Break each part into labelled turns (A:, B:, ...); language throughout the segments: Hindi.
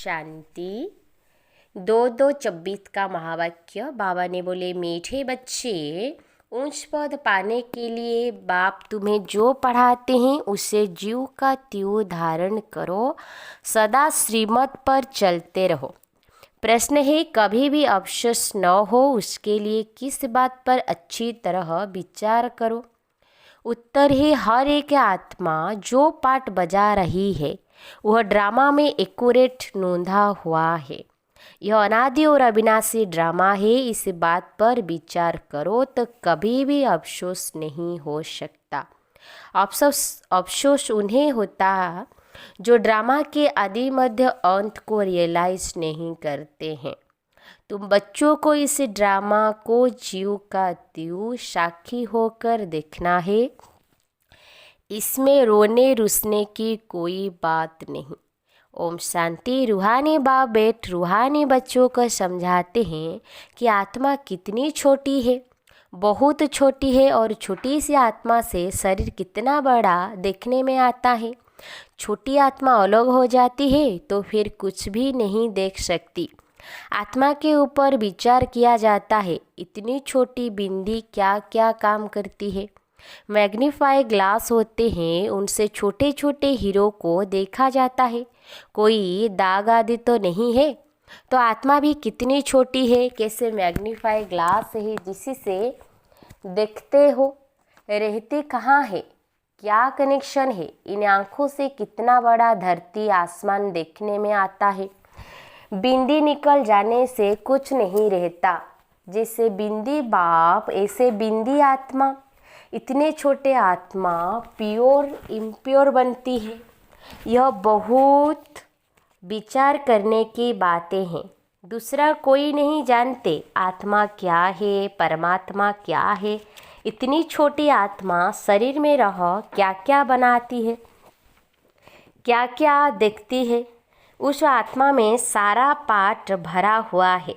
A: शांति। 2-2-26 का महावाक्य। बाबा ने बोले, मीठे बच्चे, उच्च पद पाने के लिए बाप तुम्हें जो पढ़ाते हैं उसे जीव का त्यों धारण करो, सदा श्रीमत पर चलते रहो। प्रश्न है, कभी भी अफसोस न हो उसके लिए किस बात पर अच्छी तरह विचार करो। उत्तर है, हर एक आत्मा जो पाठ बजा रही है वह ड्रामा में एक्यूरेट नोंधा हुआ है। यह अनादि और अविनाशी ड्रामा है। इस बात पर विचार करो तो कभी भी अफसोस नहीं हो सकता। अफसोस उन्हें होता जो ड्रामा के आदि मध्य अंत को रियलाइज नहीं करते हैं। तुम बच्चों को इस ड्रामा को जीव का त्यों साक्षी होकर देखना है। इसमें रोने रुसने की कोई बात नहीं। ओम शांति। रूहानी बाप बैठ रूहानी बच्चों को समझाते हैं कि आत्मा कितनी छोटी है, बहुत छोटी है, और छोटी सी आत्मा से शरीर कितना बड़ा देखने में आता है। छोटी आत्मा अलग हो जाती है तो फिर कुछ भी नहीं देख सकती। आत्मा के ऊपर विचार किया जाता है, इतनी छोटी बिंदी क्या क्या काम करती है। मैग्नीफाई ग्लास होते हैं, उनसे छोटे छोटे हीरो को देखा जाता है, कोई दाग आदि तो नहीं है। तो आत्मा भी कितनी छोटी है, कैसे मैग्नीफाई ग्लास है जिससे देखते हो, रहती कहाँ है, क्या कनेक्शन है। इन आँखों से कितना बड़ा धरती आसमान देखने में आता है। बिंदी निकल जाने से कुछ नहीं रहता। जैसे बिंदी बाप ऐसे बिंदी आत्मा, इतने छोटे आत्मा प्योर इम्प्योर बनती है। यह बहुत विचार करने की बातें हैं। दूसरा कोई नहीं जानते आत्मा क्या है, परमात्मा क्या है। इतनी छोटी आत्मा शरीर में रह क्या क्या बनाती है, क्या क्या देखती है। उस आत्मा में सारा पाठ भरा हुआ है।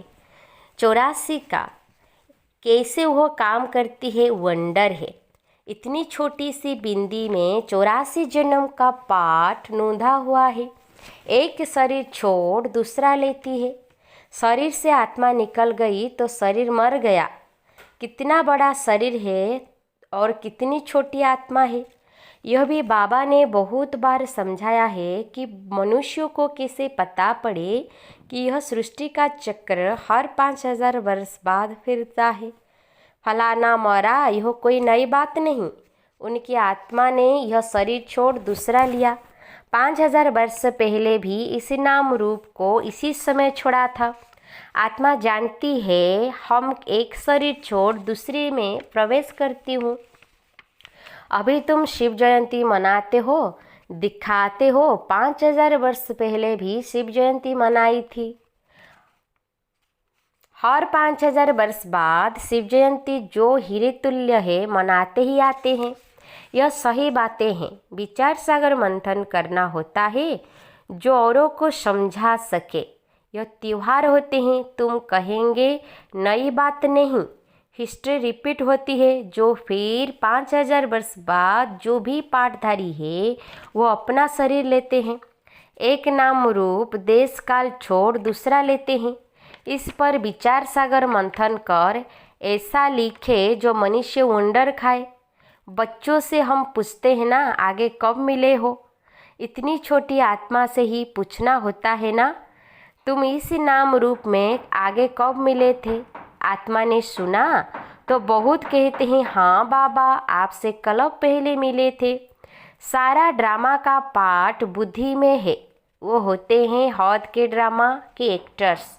A: 84 का कैसे वह काम करती है वंडर है। इतनी छोटी सी बिंदी में 84 जन्म का पाठ नोंधा हुआ है। एक शरीर छोड़ दूसरा लेती है। शरीर से आत्मा निकल गई तो शरीर मर गया। कितना बड़ा शरीर है और कितनी छोटी आत्मा है। यह भी बाबा ने बहुत बार समझाया है कि मनुष्यों को कैसे पता पड़े कि यह सृष्टि का चक्र हर 5000 वर्ष बाद फिरता है। फलाना मरा, यह कोई नई बात नहीं। उनकी आत्मा ने यह शरीर छोड़ दूसरा लिया। 5000 वर्ष पहले भी इसी नाम रूप को इसी समय छोड़ा था। आत्मा जानती है हम एक शरीर छोड़ दूसरे में प्रवेश करती हूँ। अभी तुम शिव जयंती मनाते हो, दिखाते हो, 5000 वर्ष पहले भी शिव जयंती मनाई थी। हर 5000 वर्ष बाद शिव जयंती जो हीरे तुल्य है मनाते ही आते हैं। यह सही बातें हैं। विचार सागर मंथन करना होता है जो औरों को समझा सके। यह त्योहार होते हैं। तुम कहेंगे नई बात नहीं, हिस्ट्री रिपीट होती है। जो फिर 5000 वर्ष बाद जो भी पाठधारी है वो अपना शरीर लेते हैं। एक नाम रूप देश काल छोड़ दूसरा लेते हैं। इस पर विचार सागर मंथन कर ऐसा लिखे जो मनुष्य वंडर खाए। बच्चों से हम पूछते हैं ना, आगे कब मिले हो। इतनी छोटी आत्मा से ही पूछना होता है ना, तुम इस नाम रूप में आगे कब मिले थे। आत्मा ने सुना तो बहुत कहते हैं, हाँ बाबा आपसे कलब पहले मिले थे। सारा ड्रामा का पार्ट बुद्धि में है। वो होते हैं हद के ड्रामा के एक्टर्स।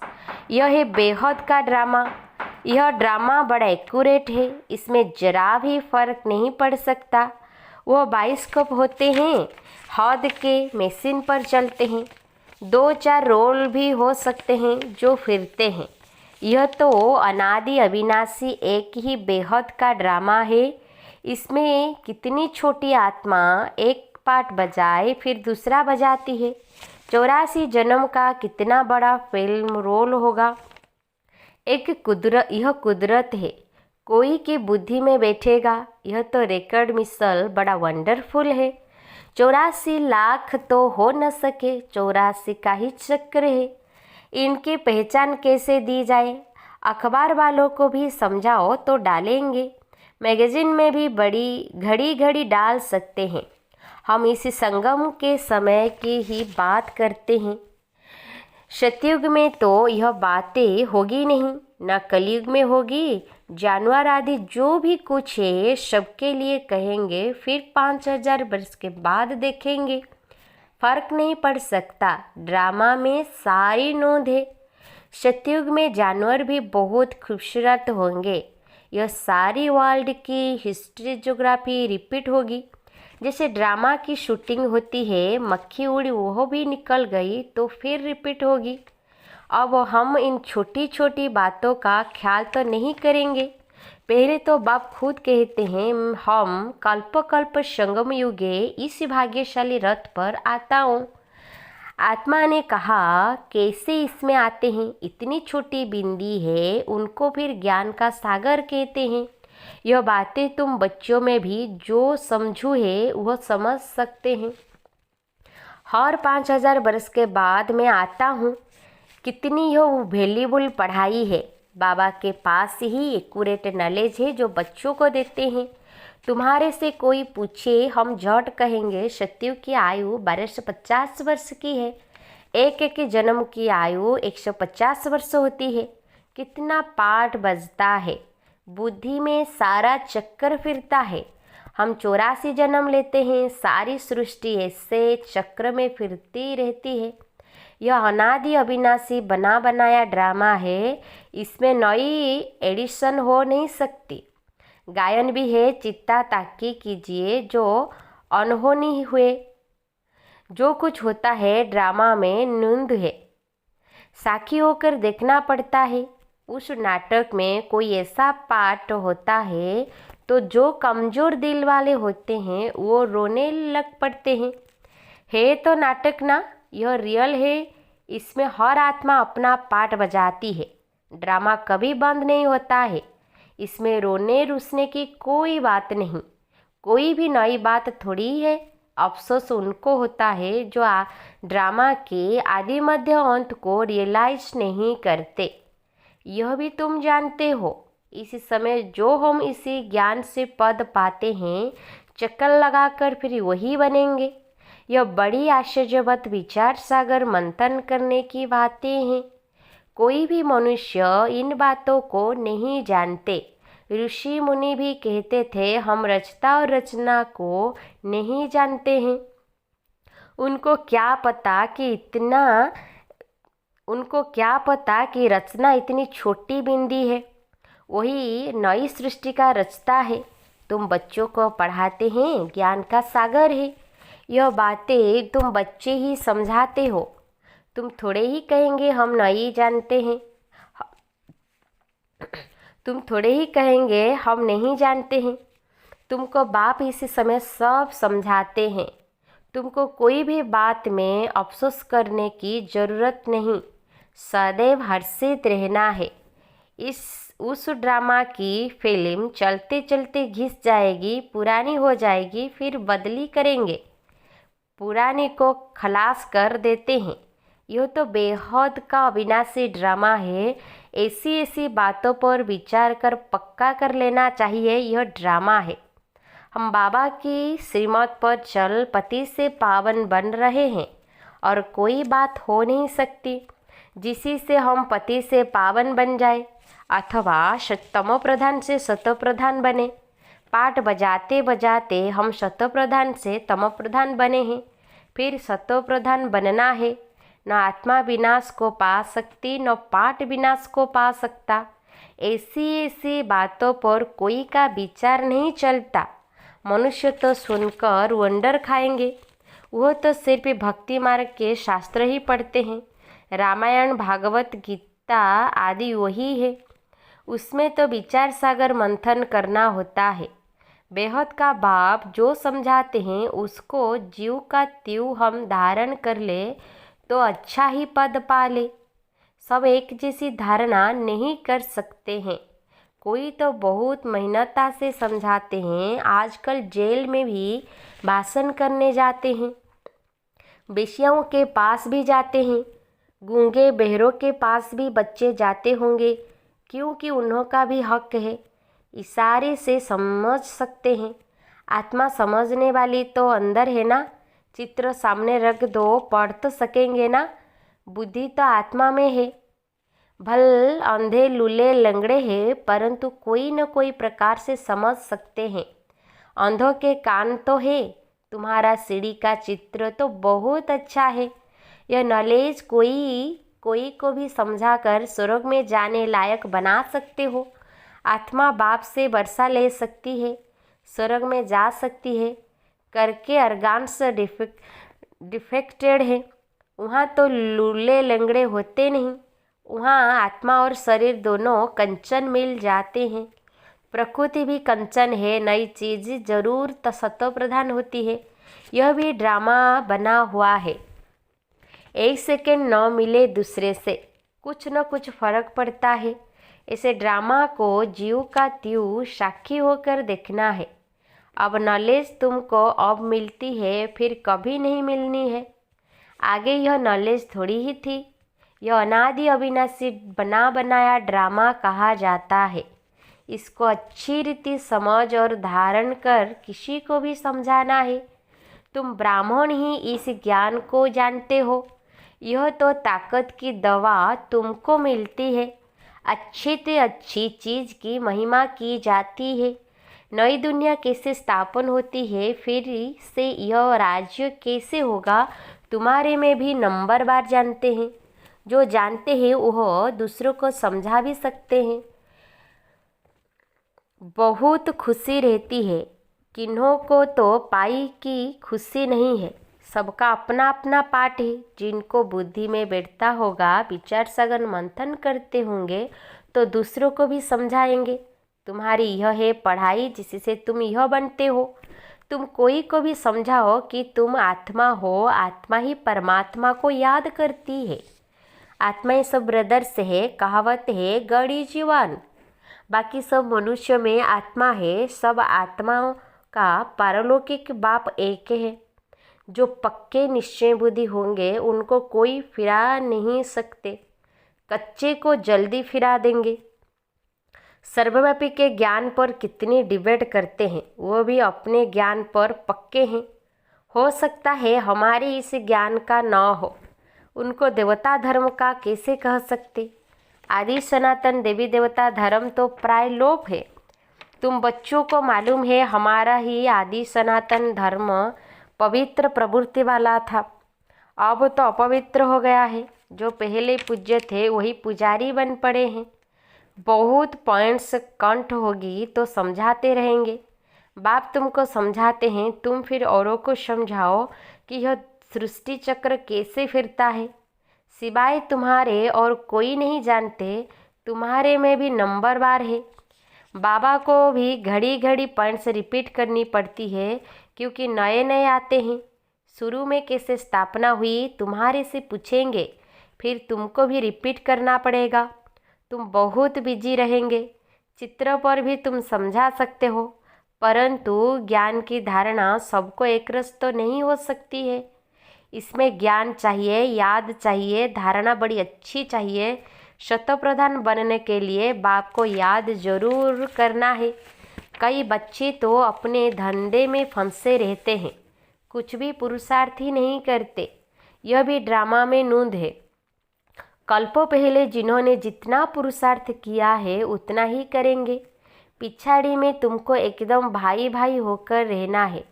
A: यह है बेहद का ड्रामा। यह ड्रामा बड़ा एक्यूरेट है, इसमें जरा भी फर्क नहीं पड़ सकता। वह बाइस्कोप होते हैं, हद के मशीन पर चलते हैं। 2-4 रोल भी हो सकते हैं जो फिरते हैं। यह तो अनादि अविनाशी एक ही बेहद का ड्रामा है। इसमें कितनी छोटी आत्मा एक पार्ट बजाए फिर दूसरा बजाती है। 84 जन्म का कितना बड़ा फिल्म रोल होगा। यह कुदरत है। कोई की बुद्धि में बैठेगा। यह तो रिकॉर्ड मिसल बड़ा वंडरफुल है। 84 लाख तो हो न सके, 84 का ही चक्र है। इनकी पहचान कैसे दी जाए? अखबार वालों को भी समझाओ तो डालेंगे, मैगजीन में भी बड़ी घड़ी घड़ी डाल सकते हैं। हम इस संगम के समय की ही बात करते हैं। सतयुग में तो यह बातें होगी नहीं, न कलयुग में होगी। जानवर आदि जो भी कुछ है सबके लिए कहेंगे, फिर 5000 वर्ष के बाद देखेंगे। फर्क नहीं पड़ सकता, ड्रामा में सारी नोंद है। सतयुग में जानवर भी बहुत खूबसूरत होंगे। यह सारी वर्ल्ड की हिस्ट्री ज्योग्राफी रिपीट होगी। जैसे ड्रामा की शूटिंग होती है, मक्खी उड़ी वह भी निकल गई तो फिर रिपीट होगी। अब हम इन छोटी छोटी बातों का ख्याल तो नहीं करेंगे। पहले तो बाप खुद कहते हैं, हम कल्प कल्प संगम युगे इस भाग्यशाली रथ पर आता हूँ। आत्मा ने कहा, कैसे इसमें आते हैं? इतनी छोटी बिंदी है, उनको फिर ज्ञान का सागर कहते हैं। यह बातें तुम बच्चों में भी जो समझू है वह समझ सकते हैं। हर 5000 वर्ष के बाद मैं आता हूँ। कितनी यह वैल्यूबल पढ़ाई है। बाबा के पास ही एक्यूरेट नॉलेज है जो बच्चों को देते हैं। तुम्हारे से कोई पूछे, हम झट कहेंगे सतयुग की आयु 1250 वर्ष की है। एक एक जन्म की आयु 150 वर्ष होती है। कितना पाठ बजता है, बुद्धि में सारा चक्कर फिरता है। हम 84 जन्म लेते हैं, सारी सृष्टि ऐसे चक्र में फिरती रहती है। यह अनादि अविनाशी बना बनाया ड्रामा है, इसमें नई एडिशन हो नहीं सकती। गायन भी है, चित्ता ताकी कीजिए जो अनहोनी हुए। जो कुछ होता है ड्रामा में नूंद है, साक्षी होकर देखना पड़ता है। उस नाटक में कोई ऐसा पार्ट होता है तो जो कमज़ोर दिल वाले होते हैं वो रोने लग पड़ते हैं। है तो नाटक ना, यह रियल है। इसमें हर आत्मा अपना पार्ट बजाती है। ड्रामा कभी बंद नहीं होता है। इसमें रोने रुसने की कोई बात नहीं, कोई भी नई बात थोड़ी है। अफसोस उनको होता है जो ड्रामा के आदि मध्य अंत को रियलाइज नहीं करते। यह भी तुम जानते हो। इस समय जो हम इसी ज्ञान से पद पाते हैं, चक्कर लगाकर फिर वही बनेंगे। यह बड़ी आश्चर्यवत विचार सागर मंथन करने की बातें हैं। कोई भी मनुष्य इन बातों को नहीं जानते। ऋषि मुनि भी कहते थे, हम रचता और रचना को नहीं जानते हैं। उनको क्या पता कि रचना इतनी छोटी बिंदी है। वही नई सृष्टि का रचता है। तुम बच्चों को पढ़ाते हैं, ज्ञान का सागर है। यह बातें तुम बच्चे ही समझाते हो। तुम थोड़े ही कहेंगे हम नहीं जानते हैं। तुम थोड़े ही कहेंगे हम नहीं जानते हैं। तुमको बाप इस समय सब समझाते हैं। तुमको कोई भी बात में अफसोस करने की ज़रूरत नहीं। सदैव हर्षित रहना है। उस ड्रामा की फिल्म चलते चलते घिस जाएगी, पुरानी हो जाएगी, फिर बदली करेंगे, पुरानी को खलास कर देते हैं। यह तो बेहद का अविनाशी ड्रामा है। ऐसी बातों पर विचार कर पक्का कर लेना चाहिए, यह ड्रामा है। हम बाबा की श्रीमत पर चल पति से पावन बन रहे हैं और कोई बात हो नहीं सकती जिसी से हम पति से पावन बन जाए अथवा तमो प्रधान से सतो प्रधान बने। पाठ बजाते बजाते हम सतो प्रधान से तमो प्रधान बने हैं, फिर सतो प्रधान बनना है। न आत्मा विनाश को पा सकती, न पाठ विनाश को पा सकता। ऐसी बातों पर कोई का विचार नहीं चलता। मनुष्य तो सुनकर वंडर खाएंगे। वह तो सिर्फ भक्ति मार्ग के शास्त्र ही पढ़ते हैं। रामायण, भागवत गीता आदि वही है। उसमें तो विचार सागर मंथन करना होता है। बेहद का बाप जो समझाते हैं उसको जीव का त्यों हम धारण कर ले तो अच्छा ही पद पा ले। सब एक जैसी धारणा नहीं कर सकते हैं। कोई तो बहुत मेहनता से समझाते हैं। आजकल जेल में भी भाषण करने जाते हैं, बेश्याओं के पास भी जाते हैं, गूंगे बहरों के पास भी बच्चे जाते होंगे, क्योंकि उन्हों का भी हक है। इशारे से समझ सकते हैं। आत्मा समझने वाली तो अंदर है ना। चित्र सामने रख दो, पढ़ तो सकेंगे ना। बुद्धि तो आत्मा में है। भल अंधे लूले लंगड़े हैं, परंतु कोई न कोई प्रकार से समझ सकते हैं। अंधों के कान तो है। तुम्हारा सीढ़ी का चित्र तो बहुत अच्छा है। यह नॉलेज कोई को भी समझाकर स्वर्ग में जाने लायक बना सकते हो। आत्मा बाप से वर्षा ले सकती है, स्वर्ग में जा सकती है। करके अर्गान्स डिफेक्टेड है। वहाँ तो लूले लंगड़े होते नहीं। वहाँ आत्मा और शरीर दोनों कंचन मिल जाते हैं। प्रकृति भी कंचन है। नई चीज़ जरूर सत्व प्रधान होती है। यह भी ड्रामा बना हुआ है। एक सेकंड न मिले दूसरे से कुछ न कुछ फर्क पड़ता है। इसे ड्रामा को जीव का त्यों साक्षी होकर देखना है। अब नॉलेज तुमको अब मिलती है, फिर कभी नहीं मिलनी है। आगे यह नॉलेज थोड़ी ही थी। यह अनादि अविनाशी बना बनाया ड्रामा कहा जाता है। इसको अच्छी रीति समझ और धारण कर किसी को भी समझाना है। तुम ब्राह्मण ही इस ज्ञान को जानते हो। यह तो ताकत की दवा तुमको मिलती है। अच्छी से अच्छी चीज़ की महिमा की जाती है। नई दुनिया कैसे स्थापन होती है, फिर से यह राज्य कैसे होगा, तुम्हारे में भी नंबर बार जानते हैं। जो जानते हैं वह दूसरों को समझा भी सकते हैं। बहुत खुशी रहती है। किन्हों को तो पाई की खुशी नहीं है। सबका अपना अपना पाठ है। जिनको बुद्धि में बैठता होगा, विचार सघन मंथन करते होंगे, तो दूसरों को भी समझाएंगे। तुम्हारी यह है पढ़ाई, जिससे तुम यह बनते हो। तुम कोई को भी समझाओ कि तुम आत्मा हो। आत्मा ही परमात्मा को याद करती है। आत्मा ही सब ब्रदर्स है। कहावत है गड़ी जीवन। बाकी सब मनुष्य में आत्मा है। सब आत्माओं का पारलौकिक बाप एक है। जो पक्के निश्चय बुद्धि होंगे उनको कोई फिरा नहीं सकते। कच्चे को जल्दी फिरा देंगे। सर्वव्यापी के ज्ञान पर कितनी डिबेट करते हैं, वो भी अपने ज्ञान पर पक्के हैं। हो सकता है हमारे इस ज्ञान का न हो। उनको देवता धर्म का कैसे कह सकते। आदि सनातन देवी देवता धर्म तो प्राय लोप है। तुम बच्चों को मालूम है हमारा ही आदि सनातन धर्म पवित्र प्रवृत्ति वाला था। अब तो अपवित्र हो गया है। जो पहले पूज्य थे वही पुजारी बन पड़े हैं। बहुत पॉइंट्स कंठ होगी तो समझाते रहेंगे। बाप तुमको समझाते हैं, तुम फिर औरों को समझाओ कि यह सृष्टि चक्र कैसे फिरता है। सिवाय तुम्हारे और कोई नहीं जानते। तुम्हारे में भी नंबर बार है। बाबा को भी घड़ी घड़ी पॉइंट्स रिपीट करनी पड़ती है, क्योंकि नए नए आते हैं। शुरू में कैसे स्थापना हुई तुम्हारे से पूछेंगे, फिर तुमको भी रिपीट करना पड़ेगा। तुम बहुत बिजी रहेंगे। चित्र पर भी तुम समझा सकते हो, परंतु ज्ञान की धारणा सबको एक रस तो नहीं हो सकती है। इसमें ज्ञान चाहिए, याद चाहिए, धारणा बड़ी अच्छी चाहिए। शतप्रधान बनने के लिए बाप को याद जरूर करना है। कई बच्चे तो अपने धंधे में फंसे रहते हैं, कुछ भी पुरुषार्थ ही नहीं करते। यह भी ड्रामा में नूंद है। कल्पों पहले जिन्होंने जितना पुरुषार्थ किया है उतना ही करेंगे। पिछाड़ी में तुमको एकदम भाई भाई होकर रहना है।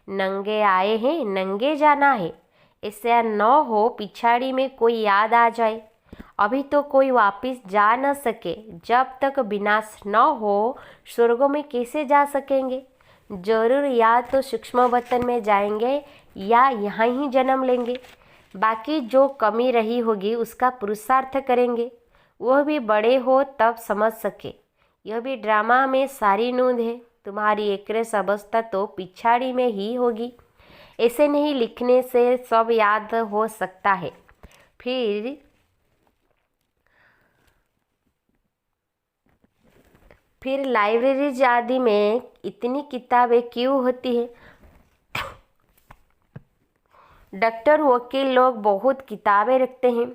A: नंगे आए हैं नंगे जाना है। ऐसा न हो पिछाड़ी में कोई याद आ जाए। अभी तो कोई वापस जा न सके। जब तक विनाश न हो स्वर्गों में कैसे जा सकेंगे। जरूर या तो सूक्ष्म वतन में जाएंगे या यहाँ ही जन्म लेंगे। बाकी जो कमी रही होगी उसका पुरुषार्थ करेंगे। वह भी बड़े हो तब समझ सके। यह भी ड्रामा में सारी नूंद है। तुम्हारी एकरस अवस्था तो पिछाड़ी में ही होगी। ऐसे नहीं लिखने से सब याद हो सकता है। फिर फिर लाइब्रेरीज आदि में इतनी किताबें क्यों होती है? डॉक्टर वकील लोग बहुत किताबें रखते हैं,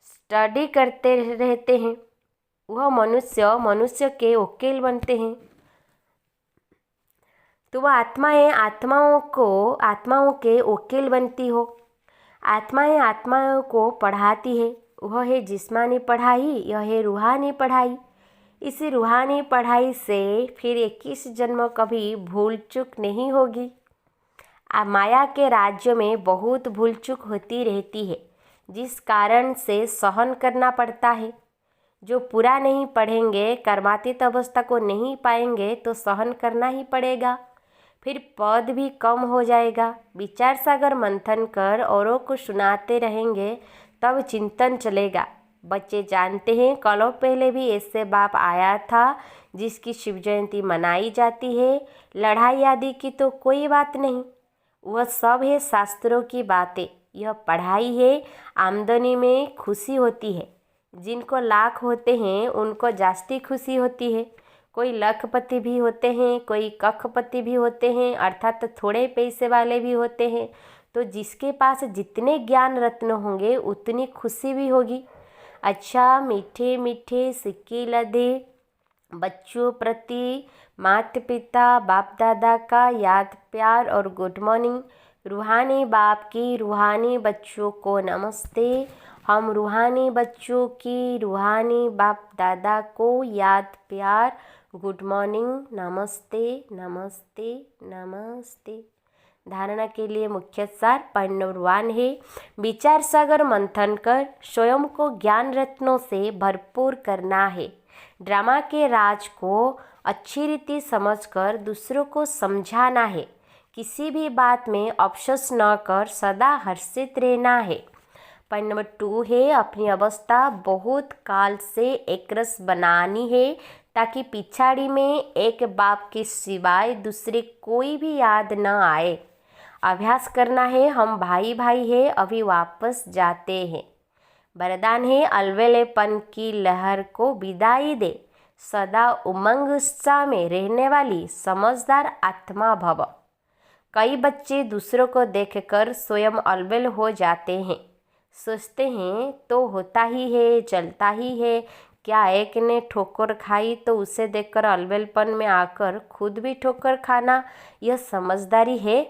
A: स्टडी करते रहते हैं। वह मनुष्य के वकील बनते हैं। तुम आत्माएं आत्माओं के वकील बनती हो। आत्माएं आत्माओं को पढ़ाती है। वह है जिस्मानी पढ़ाई, यह है रूहानी पढ़ाई। इसी रूहानी पढ़ाई से फिर 21 जन्म कभी भूल चूक नहीं होगी। माया के राज्य में बहुत भूल चूक होती रहती है, जिस कारण से सहन करना पड़ता है। जो पूरा नहीं पढ़ेंगे, कर्मातीत अवस्था को नहीं पाएंगे तो सहन करना ही पड़ेगा। फिर पद भी कम हो जाएगा। विचार सागर मंथन कर औरों को सुनाते रहेंगे तब चिंतन चलेगा। बच्चे जानते हैं, कलों पहले भी ऐसे बाप आया था जिसकी शिव जयंती मनाई जाती है। लड़ाई आदि की तो कोई बात नहीं, वह सब है शास्त्रों की बातें। यह पढ़ाई है। आमदनी में खुशी होती है। जिनको लाख होते हैं उनको जास्ती खुशी होती है। कोई लखपति भी होते हैं, कोई कखपति भी होते हैं, अर्थात थोड़े पैसे वाले भी होते हैं। तो जिसके पास जितने ज्ञान रत्न होंगे उतनी खुशी भी होगी। अच्छा, मीठे मीठे सिक्के लदे बच्चों प्रति माता पिता बाप दादा का याद प्यार और गुड मॉर्निंग। रूहानी बाप की रूहानी बच्चों को नमस्ते। हम रूहानी बच्चों की रूहानी बाप दादा को याद प्यार गुड मॉर्निंग, नमस्ते नमस्ते नमस्ते। धारणा के लिए मुख्य सार पॉइंट नंबर 1 है, विचार सागर मंथन कर स्वयं को ज्ञान रत्नों से भरपूर करना है। ड्रामा के राज को अच्छी रीति समझकर दूसरों को समझाना है। किसी भी बात में अफसोस न कर सदा हर्षित रहना है। पॉइंट नंबर 2 है, अपनी अवस्था बहुत काल से एकरस बनानी है ताकि पिछाड़ी में एक बाप के सिवाय दूसरे कोई भी याद न आए। अभ्यास करना है, हम भाई भाई है, अभी वापस जाते हैं। वरदान है, अलवेलेपन की लहर को विदाई दे, सदा उमंग उत्साह में रहने वाली समझदार आत्मा भव। कई बच्चे दूसरों को देखकर स्वयं अलबेल हो जाते हैं। सोचते हैं तो होता ही है, चलता ही है। क्या एक ने ठोकर खाई तो उसे देखकर अलबेलपन में आकर खुद भी ठोकर खाना यह समझदारी है?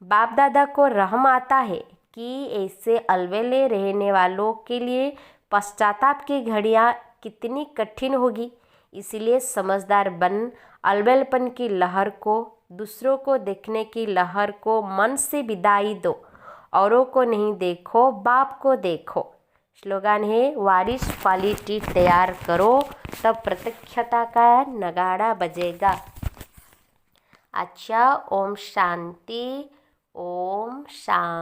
A: बाप दादा को रहम आता है कि ऐसे अलबेले रहने वालों के लिए पश्चाताप की घड़ियाँ कितनी कठिन होगी। इसलिए समझदार बन अलबेलपन की लहर को, दूसरों को देखने की लहर को मन से विदाई दो। औरों को नहीं देखो, बाप को देखो। स्लोगन है, वारिस क्वालिटी तैयार करो तब प्रत्यक्षता का नगाड़ा बजेगा। अच्छा, ओम शांति, ओम शांति।